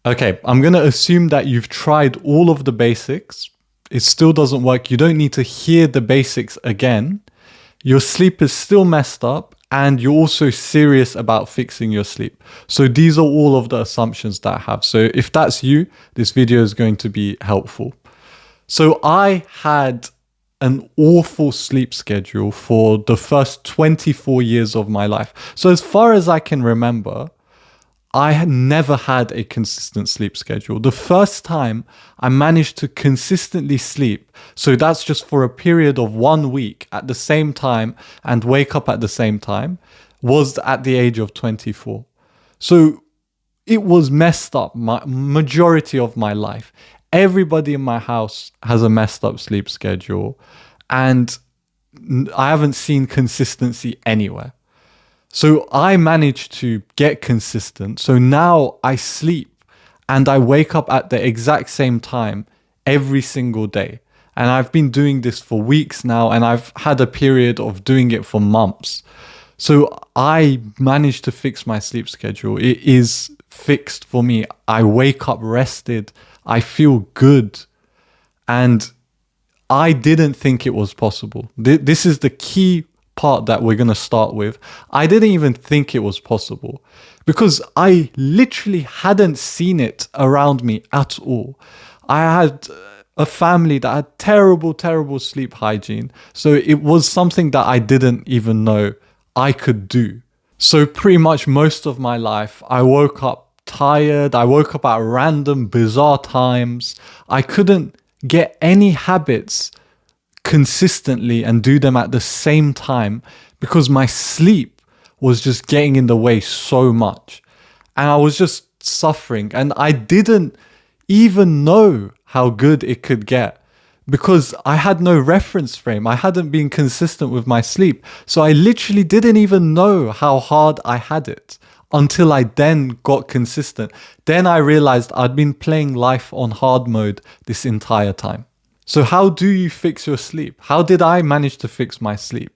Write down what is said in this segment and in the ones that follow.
Okay, I'm going to assume that you've tried all of the basics. It still doesn't work. You don't need to hear the basics again. Your sleep is still messed up, and you're also serious about fixing your sleep. So these are all of the assumptions that I have. So if that's you, this video is going to be helpful. So I had an awful sleep schedule for the first 24 years of my life. So as far as I can remember, I had never had a consistent sleep schedule. The first time I managed to consistently sleep, so that's just for a period of 1 week at the same time and wake up at the same time, was at the age of 24. So it was messed up my majority of my life. Everybody in my house has a messed up sleep schedule, and I haven't seen consistency anywhere. So I managed to get consistent. So now I sleep and I wake up at the exact same time every single day. And I've been doing this for weeks now, and I've had a period of doing it for months. So I managed to fix my sleep schedule. It is fixed for me. I wake up rested. I feel good. And I didn't think it was possible. This is the key part that we're going to start with. I didn't even think it was possible because I literally hadn't seen it around me at all. I had a family that had terrible sleep hygiene. So it was something that I didn't even know I could do. So pretty much most of my life, I woke up tired. I woke up at random, bizarre times. I couldn't get any habits consistently and do them at the same time because my sleep was just getting in the way so much, and I was just suffering, and I didn't even know how good it could get because I had no reference frame. I hadn't been consistent with my sleep, so I literally didn't even know how hard I had it until I then got consistent. Then I realized I'd been playing life on hard mode this entire time. So how do you fix your sleep? How did I manage to fix my sleep?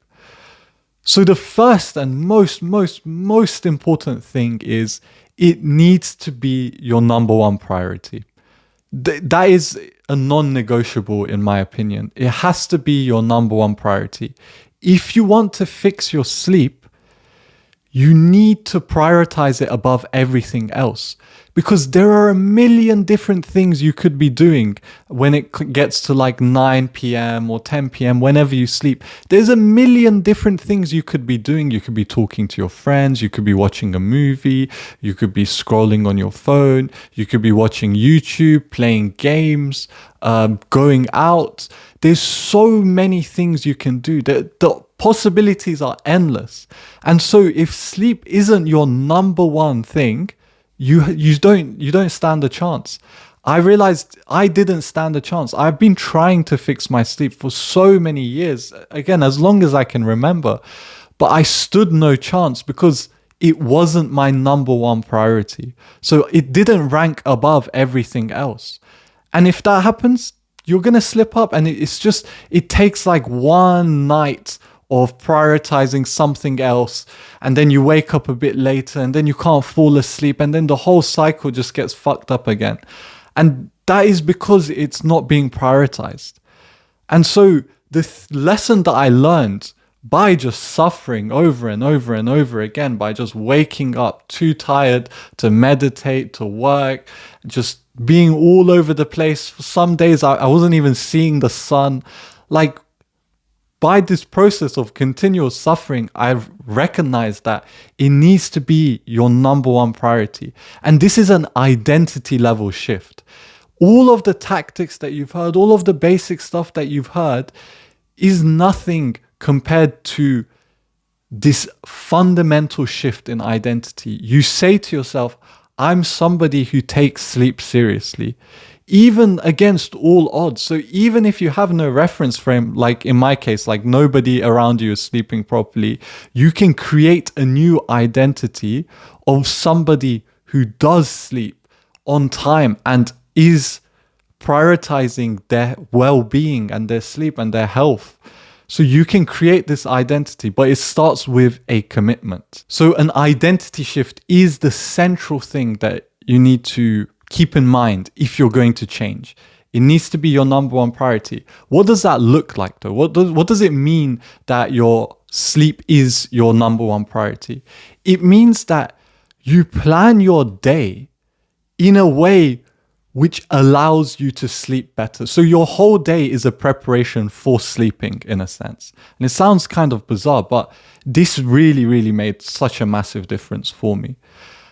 So the first and most important thing is it needs to be your number one priority. That is a non-negotiable in my opinion. It has to be your number one priority. If you want to fix your sleep, you need to prioritize it above everything else, because there are a million different things you could be doing when it gets to like 9 p.m. or 10 p.m. whenever you sleep. There's a million different things you could be doing. You could be talking to your friends. You could be watching a movie. You could be scrolling on your phone. You could be watching YouTube, playing games, going out. There's so many things you can do. The possibilities are endless. And so if sleep isn't your number one thing, you don't stand a chance. I realized I didn't stand a chance. I've been trying to fix my sleep for so many years, again, as long as I can remember, but I stood no chance because it wasn't my number one priority. So it didn't rank above everything else. And if that happens, you're going to slip up, and it takes like one night of prioritizing something else, and then you wake up a bit later, and then you can't fall asleep, and then the whole cycle just gets fucked up again. And that is because it's not being prioritized. And so the lesson that I learned by just suffering over and over and over again, by just waking up too tired to meditate, to work, just being all over the place. For some days I wasn't even seeing the sun. Like, by this process of continuous suffering, I've recognized that it needs to be your number one priority. And this is an identity level shift. All of the tactics that you've heard, all of the basic stuff that you've heard is nothing compared to this fundamental shift in identity. You say to yourself, I'm somebody who takes sleep seriously, even against all odds. So even if you have no reference frame, like in my case, like nobody around you is sleeping properly, you can create a new identity of somebody who does sleep on time and is prioritizing their well-being and their sleep and their health. So you can create this identity, but it starts with a commitment. So an identity shift is the central thing that you need to keep in mind if you're going to change. It needs to be your number one priority. What does that look like though? What does it mean that your sleep is your number one priority? It means that you plan your day in a way which allows you to sleep better. So your whole day is a preparation for sleeping in a sense. And it sounds kind of bizarre, but this really, really made such a massive difference for me.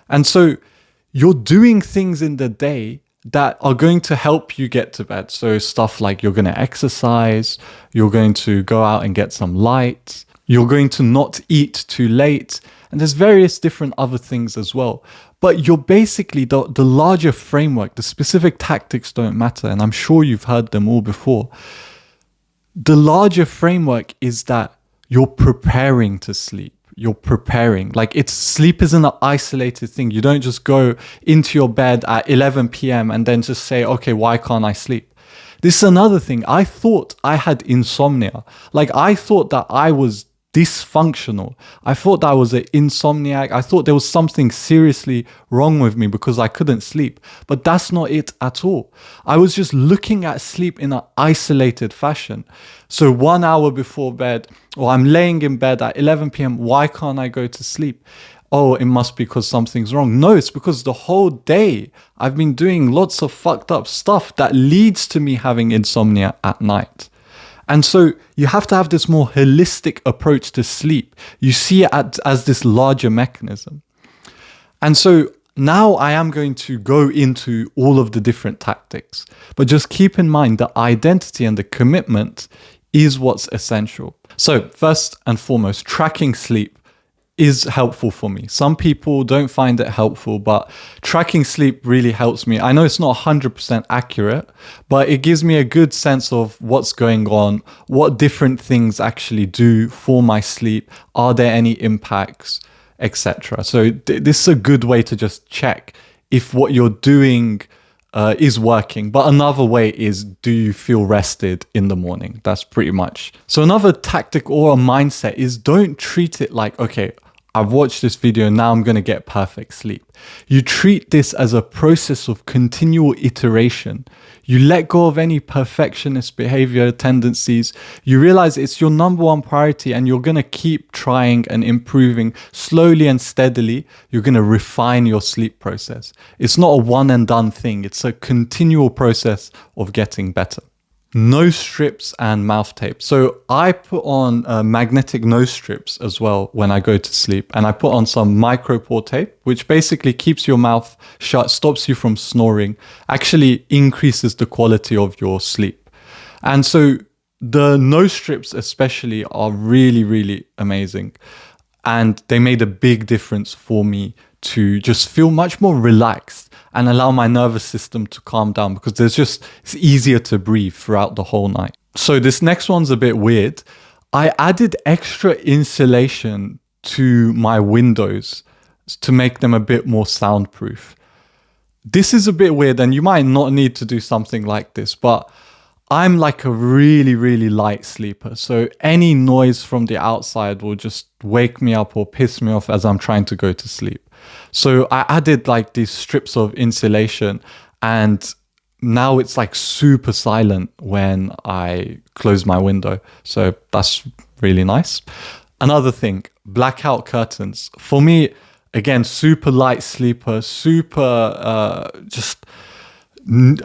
And so you're doing things in the day that are going to help you get to bed. So stuff like you're going to exercise, you're going to go out and get some light, you're going to not eat too late, and there's various different other things as well. But you're basically, the larger framework, the specific tactics don't matter, and I'm sure you've heard them all before. The larger framework is that you're preparing to sleep. You're preparing. Like, sleep isn't an isolated thing. You don't just go into your bed at 11 p.m. and then just say, okay, why can't I sleep? This is another thing. I thought I had insomnia. Like, I thought that I was dysfunctional. I thought that I was an insomniac. I thought there was something seriously wrong with me because I couldn't sleep. But that's not it at all. I was just looking at sleep in an isolated fashion. So 1 hour before bed, or I'm laying in bed at 11 p.m. Why can't I go to sleep? Oh, it must be because something's wrong. No, it's because the whole day I've been doing lots of fucked up stuff that leads to me having insomnia at night. And so you have to have this more holistic approach to sleep. You see it as this larger mechanism. And so now I am going to go into all of the different tactics. But just keep in mind the identity and the commitment is what's essential. So first and foremost, tracking sleep is helpful for me. Some people don't find it helpful, but tracking sleep really helps me. I know it's not 100% accurate, but it gives me a good sense of what's going on, what different things actually do for my sleep, are there any impacts, etc. So this is a good way to just check if what you're doing is working. But another way is, do you feel rested in the morning? That's pretty much. So another tactic or a mindset is, don't treat it like, okay, I've watched this video, now I'm going to get perfect sleep. You treat this as a process of continual iteration. You let go of any perfectionist behavior tendencies. You realize it's your number one priority and you're going to keep trying and improving slowly and steadily. You're going to refine your sleep process. It's not a one and done thing. It's a continual process of getting better. Nose strips and mouth tape. So I put on magnetic nose strips as well when I go to sleep, and I put on some micropore tape, which basically keeps your mouth shut, stops you from snoring, actually increases the quality of your sleep. And so the nose strips especially are really, really amazing. And they made a big difference for me to just feel much more relaxed and allow my nervous system to calm down, because it's easier to breathe throughout the whole night. So this next one's a bit weird. I added extra insulation to my windows to make them a bit more soundproof. This is a bit weird and you might not need to do something like this, but I'm like a really, really light sleeper. So any noise from the outside will just wake me up or piss me off as I'm trying to go to sleep. So I added like these strips of insulation, and now it's like super silent when I close my window. So that's really nice. Another thing, blackout curtains. For me, again, super light sleeper,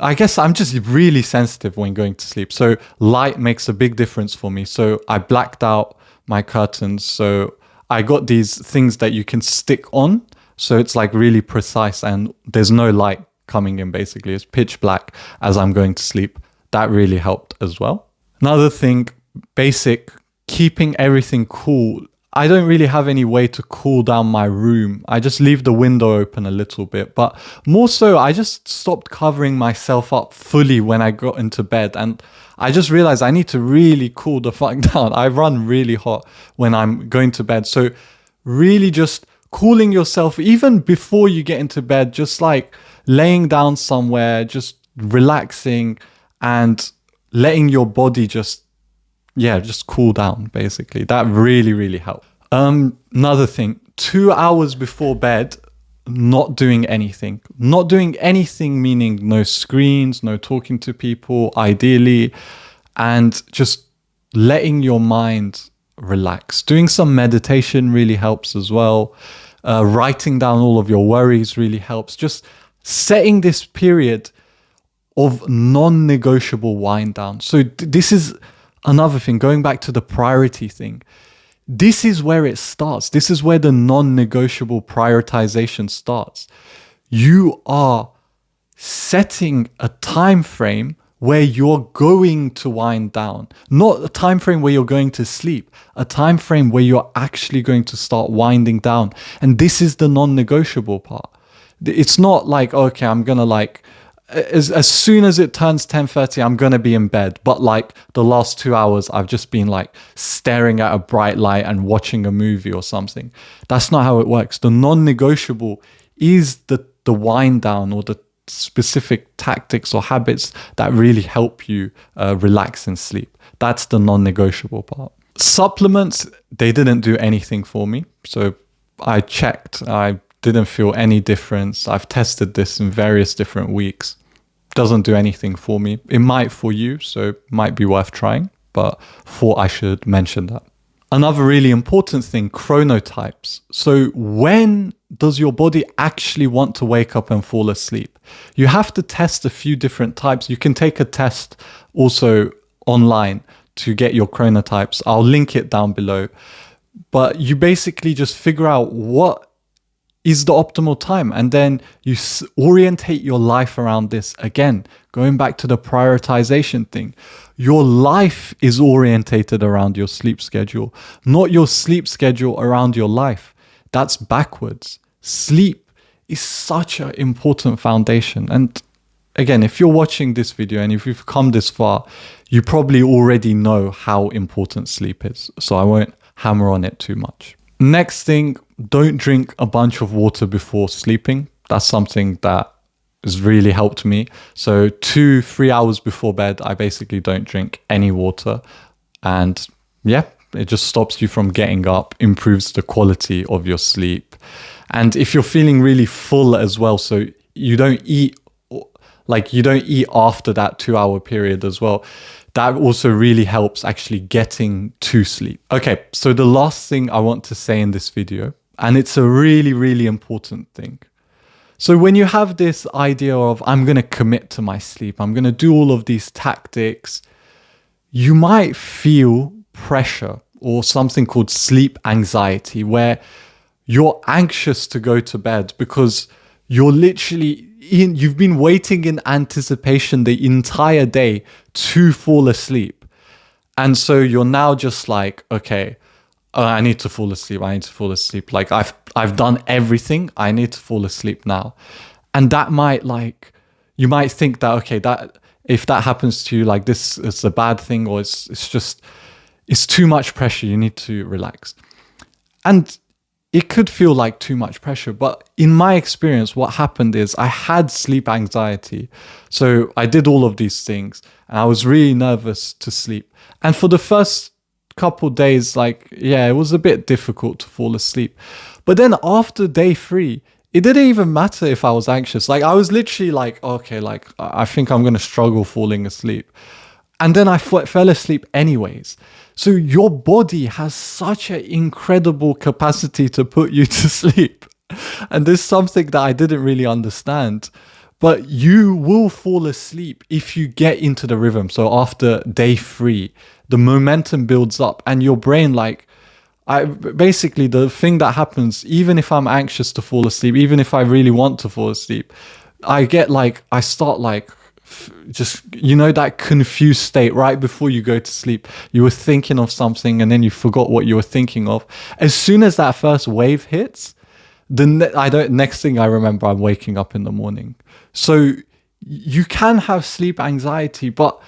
I guess I'm just really sensitive when going to sleep. So light makes a big difference for me. So I blacked out my curtains. So I got these things that you can stick on. So it's like really precise and there's no light coming in basically. It's pitch black as I'm going to sleep. That really helped as well. Another thing, basic, keeping everything cool. I don't really have any way to cool down my room. I just leave the window open a little bit, but more so I just stopped covering myself up fully when I got into bed, and I just realized I need to really cool the fuck down. I run really hot when I'm going to bed. So really just cooling yourself even before you get into bed, just like laying down somewhere, just relaxing and letting your body just cool down, basically. That really, really helped. Another thing, 2 hours before bed, not doing anything. Not doing anything meaning no screens, no talking to people, ideally, and just letting your mind relax. Doing some meditation really helps as well. Writing down all of your worries really helps. Just setting this period of non-negotiable wind down. So this is another thing, going back to the priority thing. This is where it starts. This is where the non-negotiable prioritization starts. You are setting a time frame where you're going to wind down, not a time frame where you're going to sleep, a time frame where you're actually going to start winding down. And this is the non-negotiable part. It's not like, okay, I'm gonna like, as soon as it turns 10:30, I'm gonna be in bed. But like the last 2 hours, I've just been like staring at a bright light and watching a movie or something. That's not how it works. The non-negotiable is the wind down or the specific tactics or habits that really help you relax and sleep. That's the non-negotiable part. Supplements, they didn't do anything for me. So I checked. I didn't feel any difference. I've tested this in various different weeks. Doesn't do anything for me. It might for you, so it might be worth trying, but thought I should mention that. Another really important thing, chronotypes. So when does your body actually want to wake up and fall asleep? You have to test a few different types. You can take a test also online to get your chronotypes. I'll link it down below. But you basically just figure out what is the optimal time, and then you orientate your life around this. Again, going back to the prioritization thing, your life is orientated around your sleep schedule, not your sleep schedule around your life. That's backwards. Sleep is such an important foundation. And again, if you're watching this video and if you've come this far, you probably already know how important sleep is, so I won't hammer on it too much. Next thing, don't drink a bunch of water before sleeping. That's something that has really helped me. So 2-3 hours before bed, I basically don't drink any water. And yeah, it just stops you from getting up, improves the quality of your sleep. And if you're feeling really full as well, so you don't eat after that 2-hour period as well, that also really helps actually getting to sleep. Okay, so the last thing I want to say in this video, and it's a really, really important thing. So when you have this idea of, I'm going to commit to my sleep, I'm going to do all of these tactics, you might feel pressure or something called sleep anxiety, where you're anxious to go to bed because you're literally you've been waiting in anticipation the entire day to fall asleep. And so you're now just like, okay, I need to fall asleep. I need to fall asleep. Like I've done everything. I need to fall asleep now. And that might you might think that, okay, that if that happens to you, like this is a bad thing, or it's too much pressure. You need to relax. And it could feel like too much pressure, but in my experience, what happened is I had sleep anxiety. So I did all of these things and I was really nervous to sleep. And for the first couple days, it was a bit difficult to fall asleep. But then after day 3, it didn't even matter if I was anxious. I was literally like, okay, I think I'm going to struggle falling asleep. And then I fell asleep anyways. So your body has such an incredible capacity to put you to sleep. And this is something that I didn't really understand. But you will fall asleep if you get into the rhythm. So after day 3, the momentum builds up and your brain, basically the thing that happens, even if I'm anxious to fall asleep, even if I really want to fall asleep, I start just, that confused state right before you go to sleep. You were thinking of something and then you forgot what you were thinking of. As soon as that first wave hits, next thing I remember, I'm waking up in the morning. So you can have sleep anxiety, but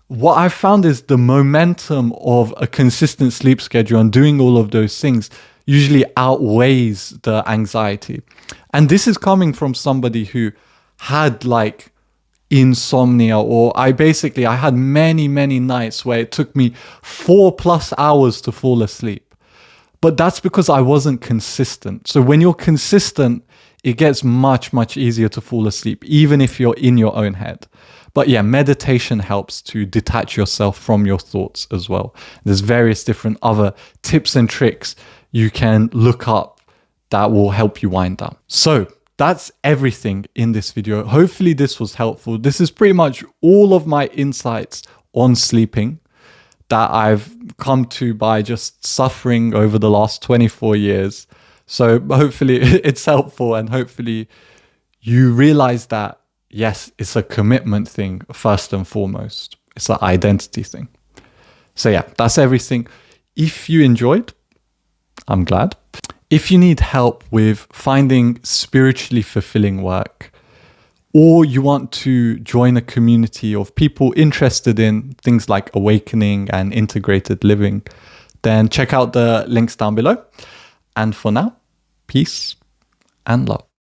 what I've found is the momentum of a consistent sleep schedule and doing all of those things usually outweighs the anxiety. And this is coming from somebody who had insomnia, or I had many nights where it took me 4+ hours to fall asleep. But that's because I wasn't consistent. So when you're consistent, it gets much, much easier to fall asleep, even if you're in your own head. But yeah, meditation helps to detach yourself from your thoughts as well. There's various different other tips and tricks you can look up that will help you wind down. So that's everything in this video. Hopefully this was helpful. This is pretty much all of my insights on sleeping that I've come to by just suffering over the last 24 years. So hopefully it's helpful, and hopefully you realize that, yes, it's a commitment thing first and foremost. It's an identity thing. So yeah, that's everything. If you enjoyed, I'm glad. If you need help with finding spiritually fulfilling work, or you want to join a community of people interested in things like awakening and integrated living, then check out the links down below. And for now, peace and love.